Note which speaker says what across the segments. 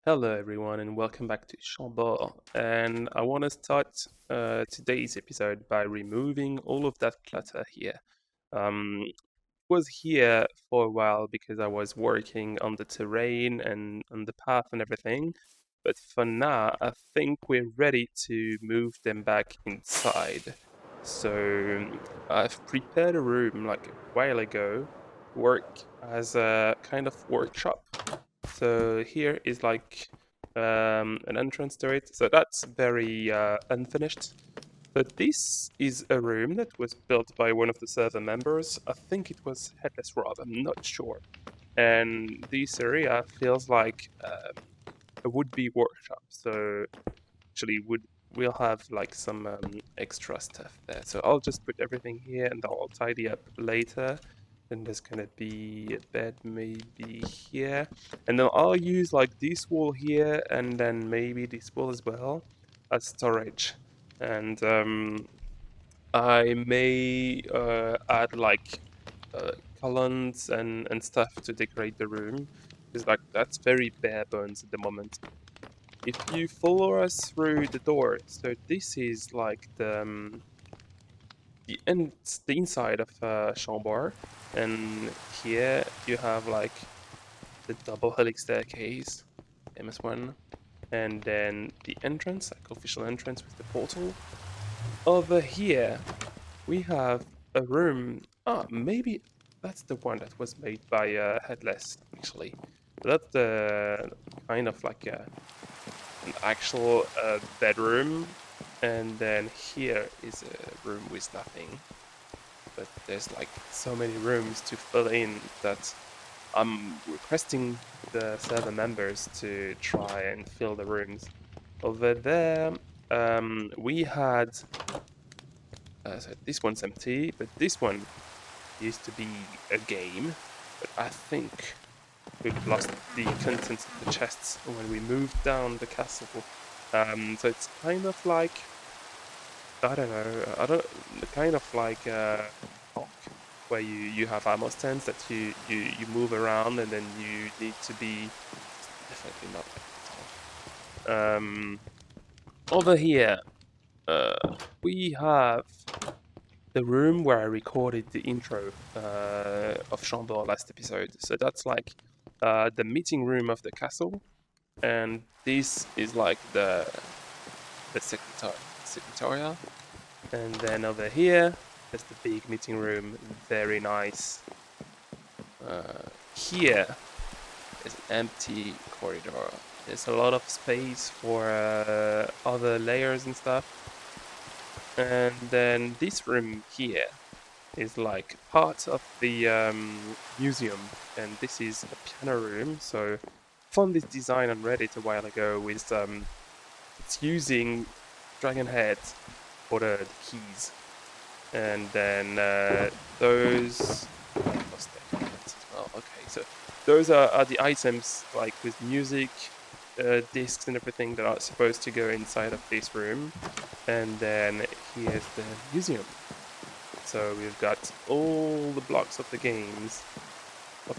Speaker 1: Hello, everyone, and welcome back to Chambord. And I want to start today's episode by removing all of that clutter here. It was here for a while because I was working on the terrain and on the path and everything. But for now, I think we're ready to move them back inside. So I've prepared a room like a while ago, work as a kind of workshop. So here is like an entrance to it. So that's very unfinished. But this is a room that was built by one of the server members. I think it was Headless Rob, I'm not sure. And this area feels like a would-be workshop. So actually we'll have like some extra stuff there. So I'll just put everything here and I'll tidy up later. Then there's gonna be a bed maybe here. And then I'll use like this wall here and then maybe this wall as well as storage. And I may add like columns and stuff to decorate the room. Because like that's very bare bones at the moment. If you follow us through the door, so this is like the inside of Chambord, and here you have like the double helix staircase, famous one, and then the entrance, like official entrance with the portal. Over here, we have a room. Ah, maybe that's the one that was made by Headless, actually. That's the kind of like an actual bedroom, and then here is a room with nothing. But there's like so many rooms to fill in that I'm requesting the server members to try and fill the rooms. Over there, we had so this one's empty, but this one used to be a game. But I think we've lost the contents of the chests when we moved down the castle. So it's kind of like I don't know. I don't kind of like Hulk, where you have ammo stands that you move around and then you need to be definitely not like Hulk. Over here, we have the room where I recorded the intro of Chambord last episode. So that's like the meeting room of the castle, and this is like the secretariat. And then over here, there's the big meeting room, very nice. Here is an empty corridor. There's a lot of space for other layers and stuff. And then this room here is like part of the museum, and this is a piano room. So I found this design on Reddit a while ago with it's using dragon heads for the keys. And then those lost their comments as well. Okay, so those are the items like with music, discs and everything that are supposed to go inside of this room. And then here's the museum. So we've got all the blocks of the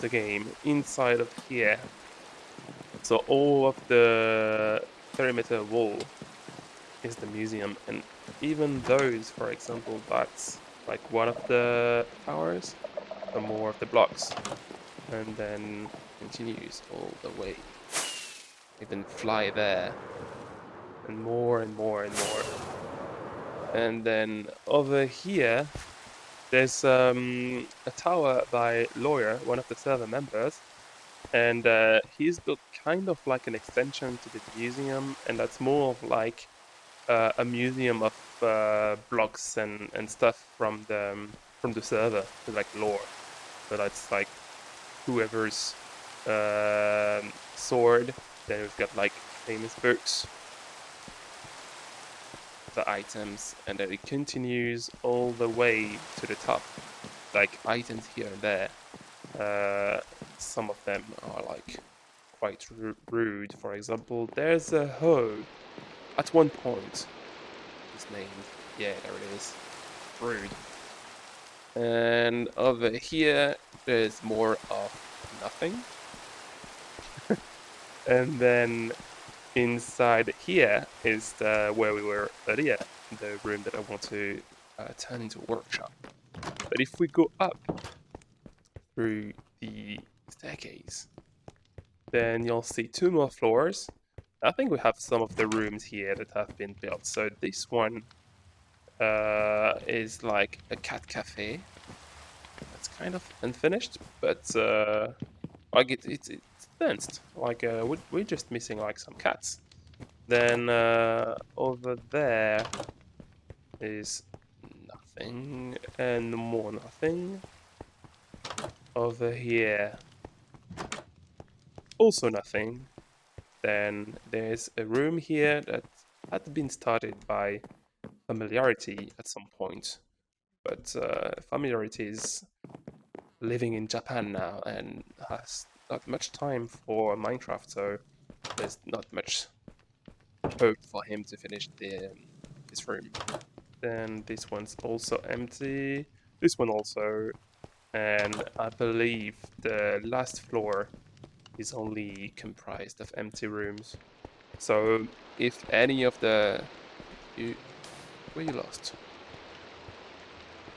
Speaker 1: game inside of here. So all of the perimeter wall is the museum, and even those, for example, that's like one of the towers, or more of the blocks, and then continues all the way. You can fly there, and more and more and more. And then over here, there's a tower by Lawyer, one of the server members, and he's built kind of like an extension to the museum, and that's more of like a museum of blocks and stuff from the server, like lore. So that's like whoever's sword. Then we've got like famous books, the items, and then it continues all the way to the top. Like items here and there. Some of them are like quite rude. For example, there's a hoe. At one point, his name. Yeah, there it is. Rude. And over here, there's more of nothing. And then inside here is where we were earlier, the room that I want to turn into a workshop. But if we go up through the staircase, then you'll see 2 more floors. I think we have some of the rooms here that have been built. So this one is like a cat cafe. It's kind of unfinished, but like it's advanced. Like we're just missing like some cats. Then over there is nothing and more nothing. Over here, also nothing. Then there's a room here that had been started by Familiarity at some point, but Familiarity is living in Japan now and has not much time for Minecraft, so there's not much hope for him to finish this room. Then this one's also empty. This one also, and I believe the last floor is only comprised of empty rooms. So if any of the where you lost?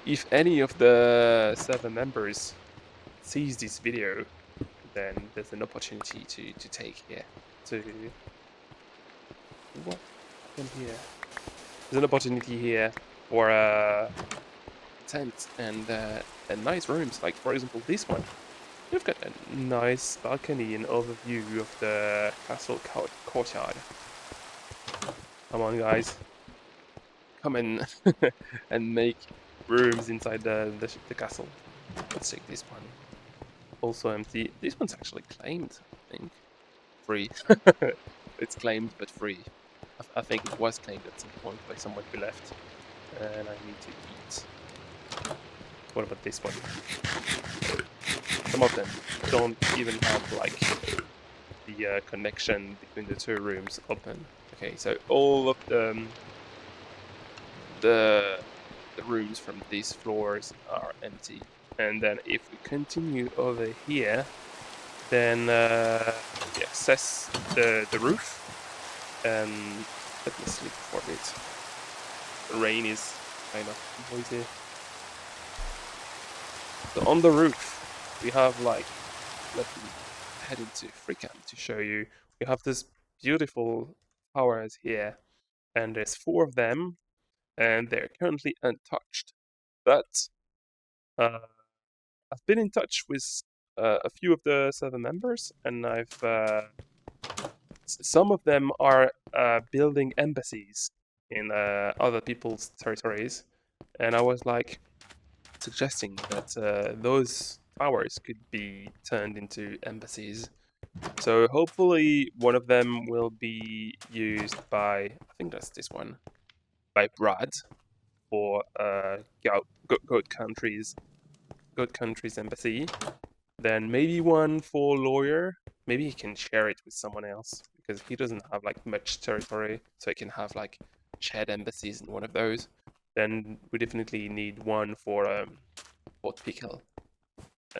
Speaker 1: If any of the 7 members sees this video, then there's an opportunity to take here. To what happened here? There's an opportunity here for a tent and nice rooms. Like for example, this one. We've got a nice balcony and overview of the castle courtyard. Come on, guys. Come in and make rooms inside the castle. Let's take this one. Also empty. This one's actually claimed, I think. Free. It's claimed, but free. I think it was claimed at some point by someone who left. And I need to eat. What about this one? Some of them don't even have like the connection between the 2 rooms open. Okay, so all of the rooms from these floors are empty. And then if we continue over here, then we access the roof. And let me sleep for a bit. The rain is kind of noisy. So on the roof, we have like, let me head into FreeCam to show you. We have this beautiful towers here, and there's 4 of them, and they're currently untouched. But I've been in touch with a few of the 7 members, and some of them are building embassies in other people's territories, and I was like suggesting that those towers could be turned into embassies. So hopefully one of them will be used by, I think that's this one, by Brad for Goat Country's embassy. Then maybe one for Lawyer. Maybe he can share it with someone else because he doesn't have like much territory, so he can have like shared embassies in one of those. Then we definitely need one for Port Pickle,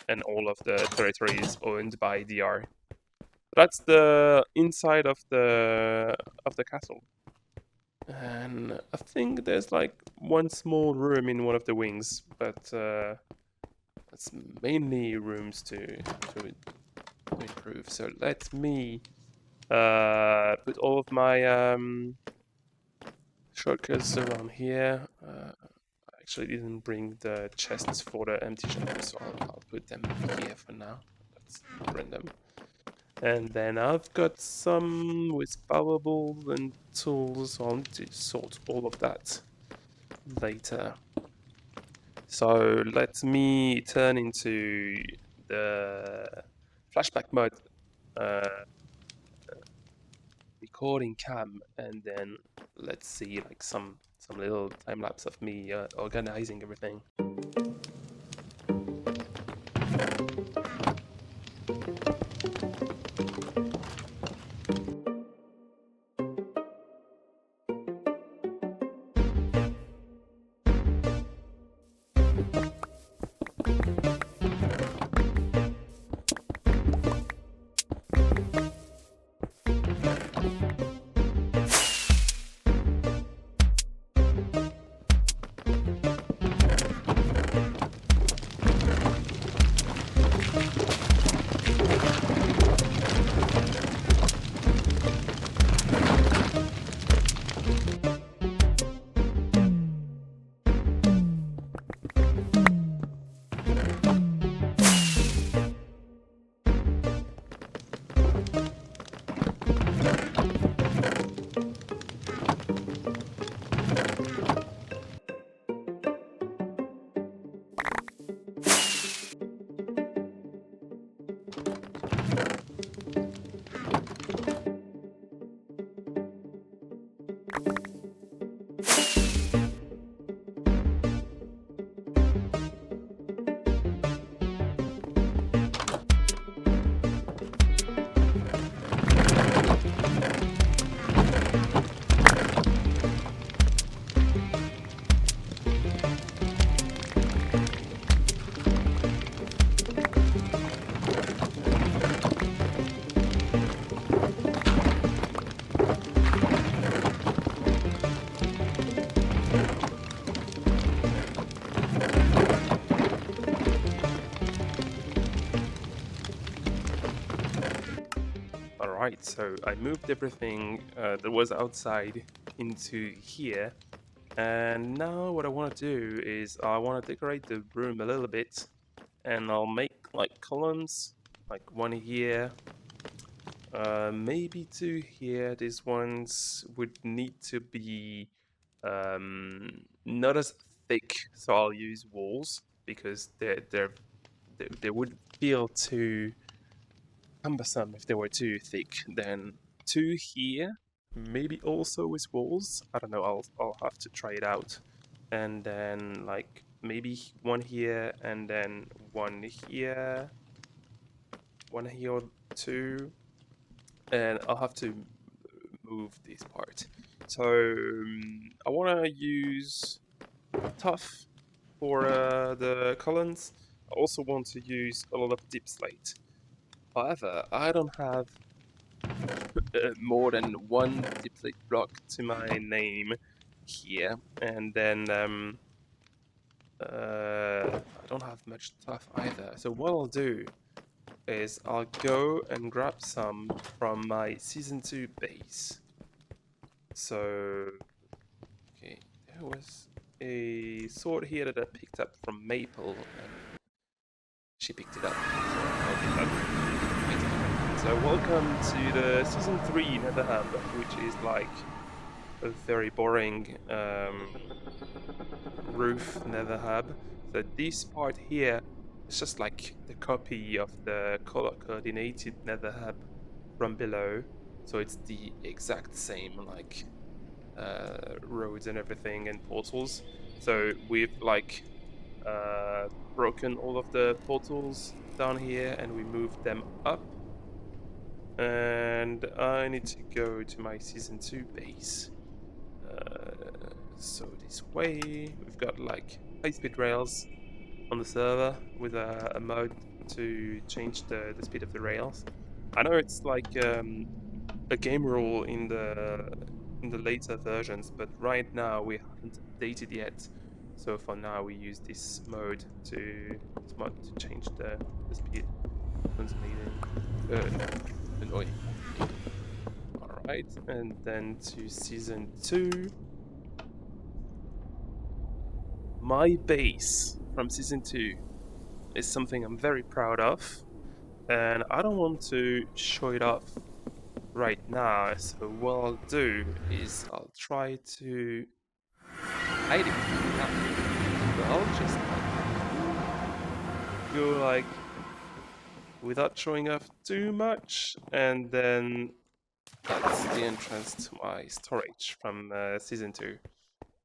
Speaker 1: and all of the territories owned by DR. That's the inside of the castle. And I think there's like one small room in one of the wings, but it's mainly rooms to improve. So let me put all of my shortcuts around here. I actually didn't bring the chests for the empty shelves, so I'll put them here for now. That's random. And then I've got some with powerballs and tools, so I'll need to sort all of that later. So let me turn into the flashback mode recording cam, and then let's see like some little time lapse of me organizing everything. Alright, so I moved everything that was outside into here. And now what I want to do is I want to decorate the room a little bit. And I'll make like columns, like one here, maybe two here. These ones would need to be not as thick, so I'll use walls because they would feel too cumbersome if they were too thick. Then two here, maybe also with walls. I don't know. I'll have to try it out. And then like maybe one here, and then one here or two, and I'll have to move this part. So I want to use tough for the columns. I also want to use a lot of deep slate. However, I don't have more than one deep slate block to my name here, and then I don't have much stuff either. So what I'll do is I'll go and grab some from my season 2 base. So okay, there was a sword here that I picked up from Maple, and she picked it up. So welcome to the season 3 Nether Hub, which is like a very boring roof Nether Hub. So this part here is just like the copy of the color coordinated Nether Hub from below. So it's the exact same like roads and everything and portals. So we've like broken all of the portals down here and we moved them up. And I need to go to my season 2 base. So this way, we've got like high-speed rails on the server with a mod to change the speed of the rails. I know it's like a game rule in the later versions, but right now we haven't updated yet. So for now, we use this mod to change the speed. Annoying. Alright, and then to season 2. My base from season 2 is something I'm very proud of, and I don't want to show it off right now, so what I'll do is I'll try to hide it. So I'll just go like without showing off too much, and then that's the entrance to my storage from season 2.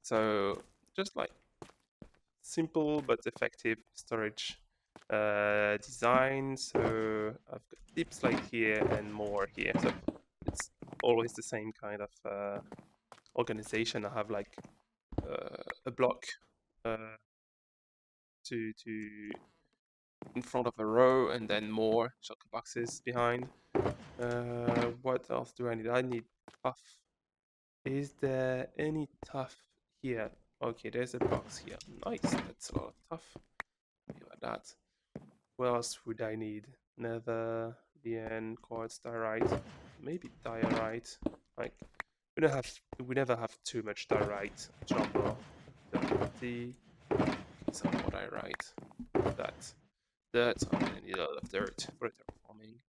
Speaker 1: So just like simple but effective storage design. So I've got deep slate here and more here. So it's always the same kind of organization. I have like a block to in front of a row and then more shulker boxes behind. What else do I need? I need tough. Is there any tough here? Okay, there's a box here. Nice, that's a lot of tough. Happy about that. What else would I need? Nether, BN, quartz, diorite, maybe diorite. Like we never have too much diorite. Chambord, some more diorite. That dirt. I'm gonna need a lot of dirt for terraforming.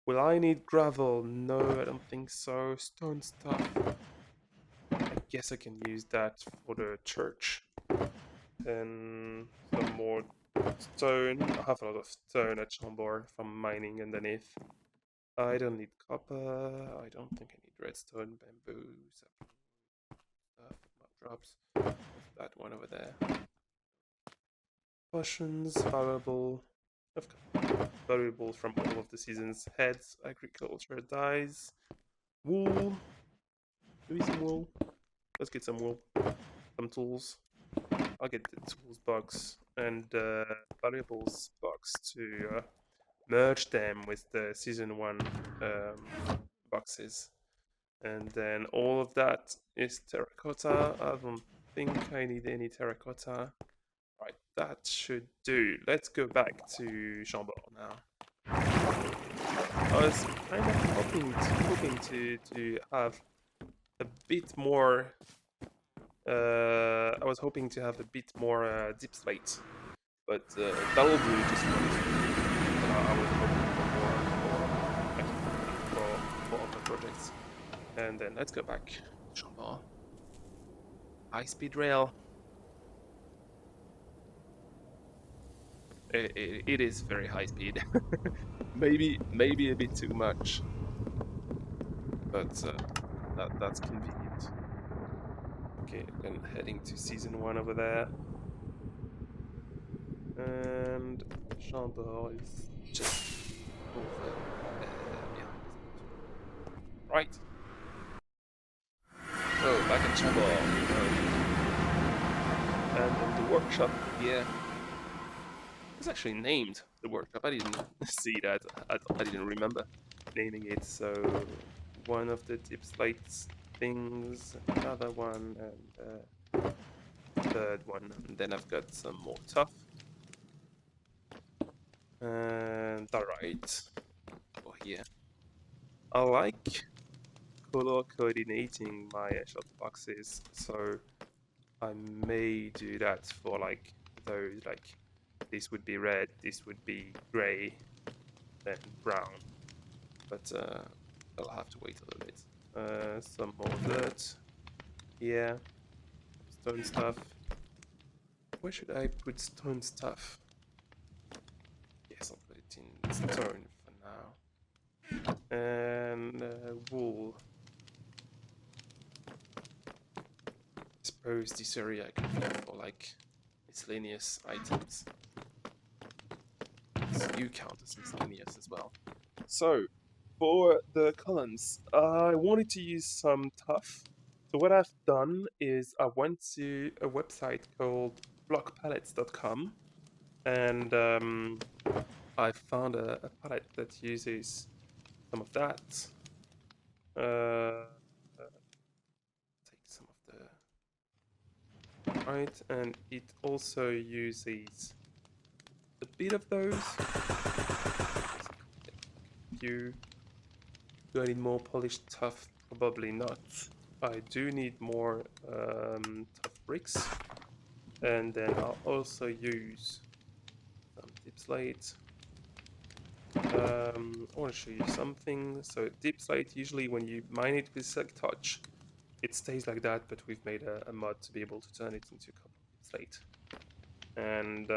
Speaker 1: Will I need gravel? No, I don't think so. Stone stuff. I guess I can use that for the church. And some more stone. I have a lot of stone at Chambord from mining underneath. I don't need copper. I don't think I need redstone, bamboo, stuff, drops. That one over there. Potions, valuable. I've got valuables from all of the seasons. Heads, agriculture, dyes, wool. Maybe some wool. Let's get some wool. Some tools. I'll get the tools box and valuables box to merge them with the season 1 boxes. And then all of that is terracotta. I don't think I need any terracotta. Right, that should do. Let's go back to Chambord now. I was kind of hoping to have a bit more. I was hoping to have a bit more deep slate, but that'll do just fine. I was hoping for other projects. And then let's go back. Chambord. High-speed rail. It is very high speed. maybe a bit too much, but that's convenient. Okay, then heading to season 1 over there. And Chambord is just over behind. Right. So back in Chambord. And then the workshop here. It's actually named the workshop. I didn't see that. I didn't remember naming it. So one of the deep slates things, another one, and third one. And then I've got some more tough. And alright. Oh here. I like color coordinating my shot boxes, so I may do that for like those like this would be red, this would be grey, then brown. But I'll have to wait a little bit. Some more dirt. Yeah. Stone stuff. Where should I put stone stuff? Yes, I'll put it in stone for now. And wool. I suppose this area I can fit for like miscellaneous items. You count as miscellaneous as well. So, for the columns, I wanted to use some tuff. So what I've done is I went to a website called blockpalettes.com and I found a palette that uses some of that. Take some of the... Right, and it also uses a bit of those. Do I need more polished tuff? Probably not. I do need more tough bricks, and then I'll also use some deep slate. I want to show you something. So deep slate, usually when you mine it with Silk Touch, it stays like that, but we've made a mod to be able to turn it into copper deep slate. And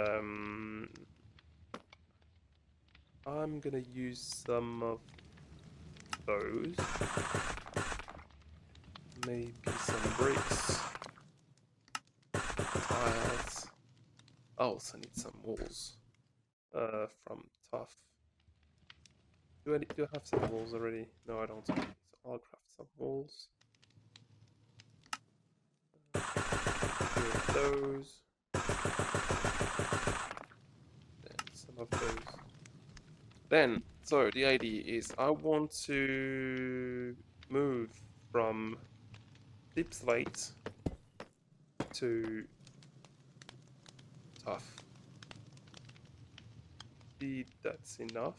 Speaker 1: I'm gonna use some of those. Maybe some bricks. Tiles. I also need some walls. From Tough. Do I have some walls already? No, I don't. So I'll craft some walls. Those. Then some of those. Then, so the idea is I want to move from deep slate to tough. See, that's enough.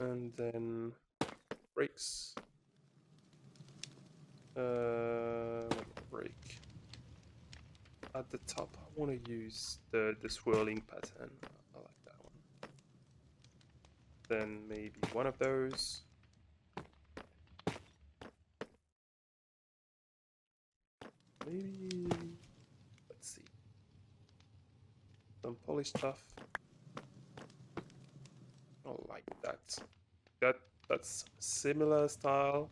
Speaker 1: And then bricks. Break. At the top, I want to use the swirling pattern. I like that one. Then maybe one of those. Maybe, let's see, some polished stuff. I like that. That's similar style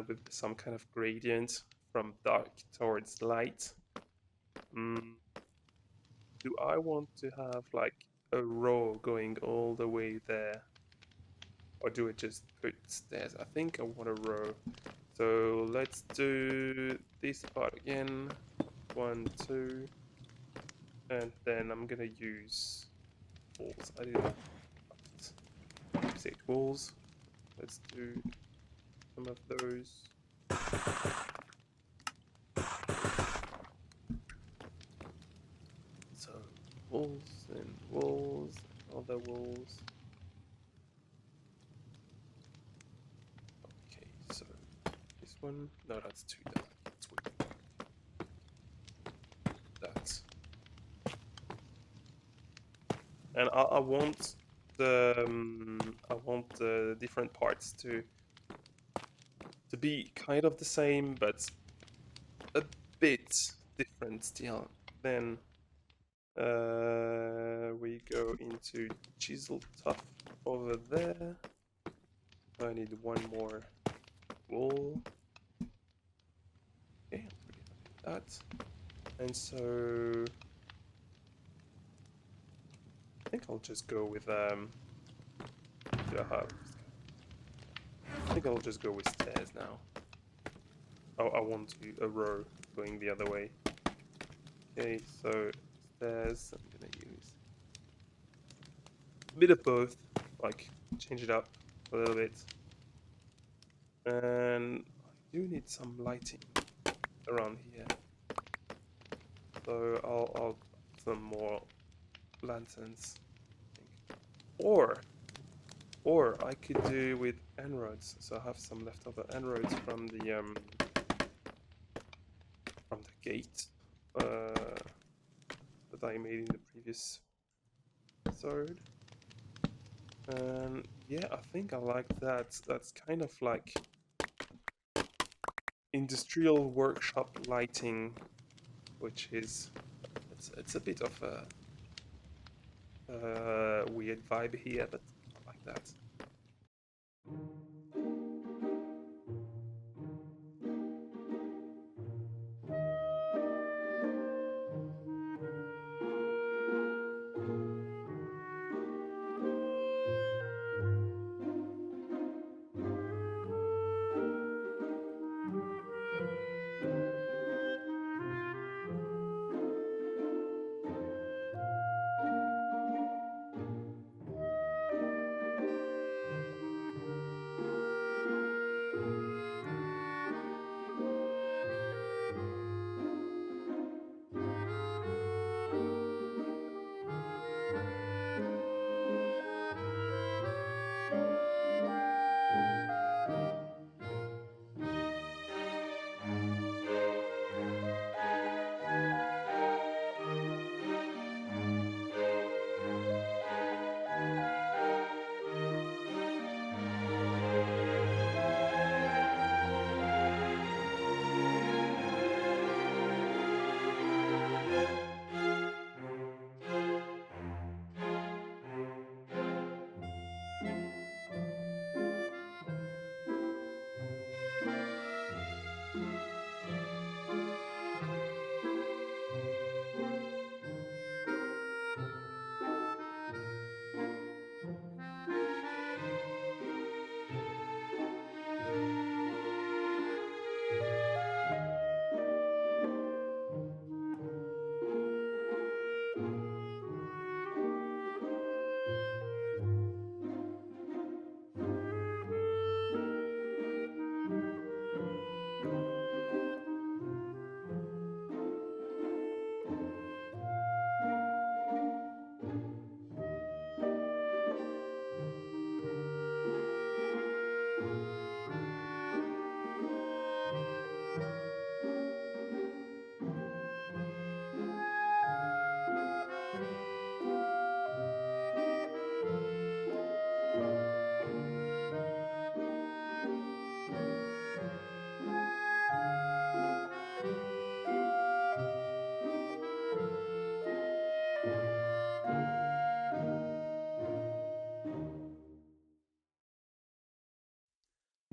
Speaker 1: with some kind of gradient from dark towards light. Do I want to have like a row going all the way there? Or do I just put stairs? I think I want a row. So let's do this part again. 1, 2. And then I'm gonna use walls. I didn't say walls. Let's do some of those. So walls and walls and other walls. Okay, so this one. No, that's too dark. That's weird. That. And I want the different parts to be kind of the same, but a bit different still. Then we go into chisel tough over there. I need one more wall. Okay, I'm pretty happy with that. And so I think I'll just go with do I have? I think I'll just go with stairs now. Oh, I want to a row going the other way. Okay, so stairs. I'm gonna use a bit of both, like change it up a little bit. And I do need some lighting around here, so I'll put some more lanterns, I think. Or I could do with rods. So I have some leftover rods from the gate that I made in the previous episode. And yeah, I think I like that. That's kind of like industrial workshop lighting, which is it's a bit of a weird vibe here, but I like that.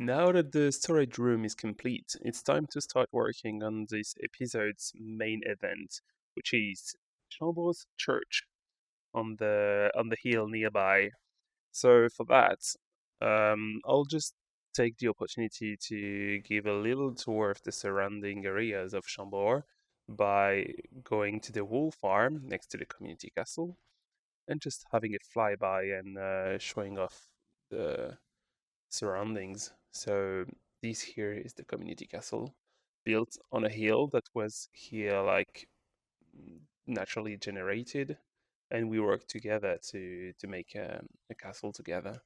Speaker 1: Now that the storage room is complete, it's time to start working on this episode's main event, which is Chambord's church on the hill nearby. So for that, I'll just take the opportunity to give a little tour of the surrounding areas of Chambord by going to the wool farm next to the community castle and just having a flyby and showing off the surroundings. So this here is the community castle, built on a hill that was here like naturally generated. and we worked together to make a castle together.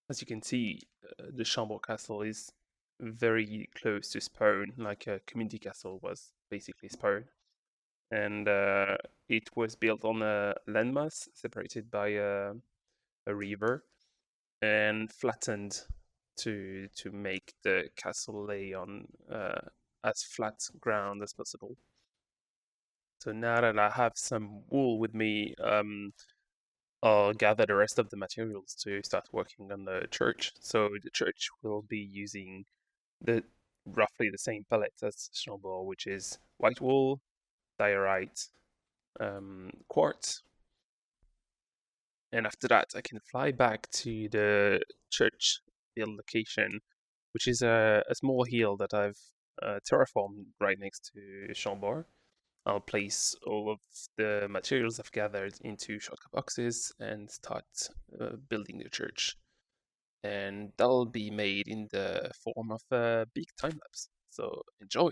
Speaker 1: As you can see, the Chambord castle is very close to Spawn, like a community castle was basically Spawn, and it was built on a landmass separated by a river and flattened to make the castle lay on as flat ground as possible. So now that I have some wool with me, I'll gather the rest of the materials to start working on the church. So the church will be using the roughly the same palette as Chambord, which is white wool, diorite, quartz, and after that I can fly back to the church hill location, which is a small hill that I've terraformed right next to Chambord. I'll place all of the materials I've gathered into shulker boxes and start building the church. And that'll be made in the form of a big time lapse. So enjoy!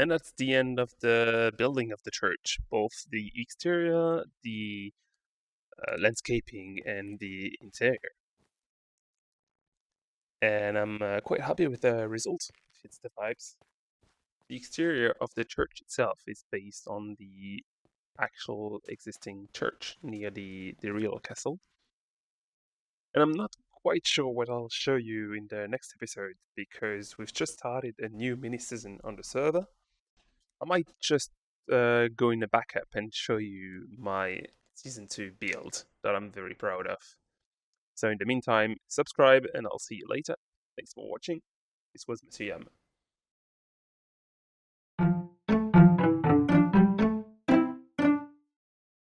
Speaker 1: And that's the end of the building of the church, both the exterior, the landscaping, and the interior. And I'm quite happy with the result. It fits the vibes. The exterior of the church itself is based on the actual existing church near the real castle. And I'm not quite sure what I'll show you in the next episode because we've just started a new mini season on the server. I might just go in the backup and show you my season 2 build that I'm very proud of. So in the meantime, subscribe and I'll see you later. Thanks for watching. This was Monsieur Yam.